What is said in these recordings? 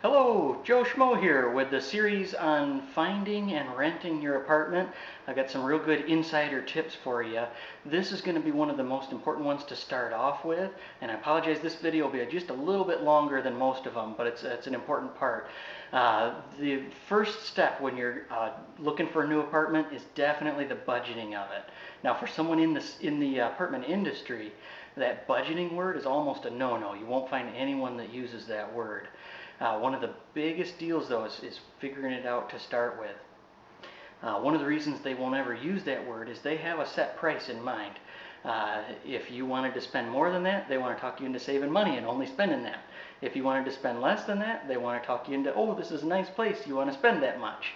Hello, Joe Schmo here with the series on finding and renting your apartment. I've got some real good insider tips for you. This is going to be one of the most important ones to start off with, and I apologize, this video will be just a little bit longer than most of them, but it's an important part. The first step when you're looking for a new apartment is definitely the budgeting of it. Now, for someone in the apartment industry, that budgeting word is almost a no-no. You won't find anyone that uses that word. One of the biggest deals, though, is figuring it out to start with. One of the reasons they won't ever use that word is they have a set price in mind. If you wanted to spend more than that, they want to talk you into saving money and only spending that. If you wanted to spend less than that, they want to talk you into, oh, this is a nice place, you want to spend that much.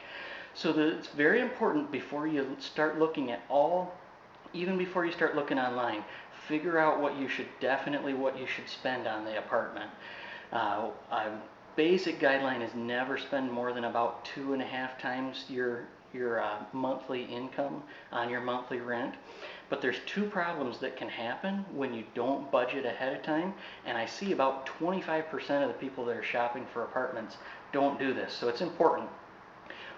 So it's very important before you start looking at even before you start looking online, figure out what you should spend on the apartment. A basic guideline is never spend more than about 2.5 times your monthly income on your monthly rent. But there's two problems that can happen when you don't budget ahead of time, and I see about 25% of the people that are shopping for apartments don't do this, so it's important.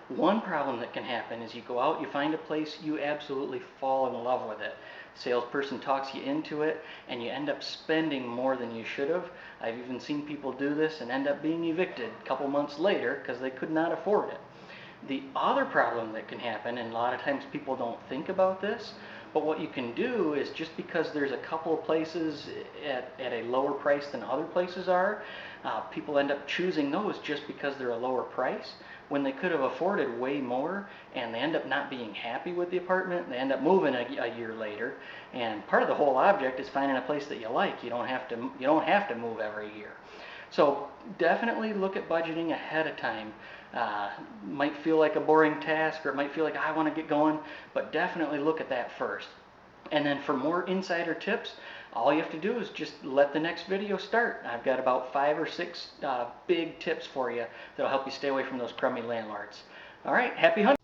One problem that can happen is you go out, you find a place, you absolutely fall in love with it. Salesperson talks you into it, and you end up spending more than you should have. I've even seen people do this and end up being evicted a couple months later because they could not afford it. The other problem that can happen, and a lot of times people don't think about this, but what you can do is just because there's a couple of places at a lower price than other places are, people end up choosing those just because they're a lower price when they could have afforded way more, and they end up not being happy with the apartment, and they end up moving a year later. And part of the whole object is finding a place that you like. You don't have to move every year. So definitely look at budgeting ahead of time. Might feel like a boring task, or it might feel like I want to get going, but definitely look at that first. And then for more insider tips, all you have to do is just let the next video start. I've got about 5 or 6 big tips for you that'll help you stay away from those crummy landlords. All right, happy hunting.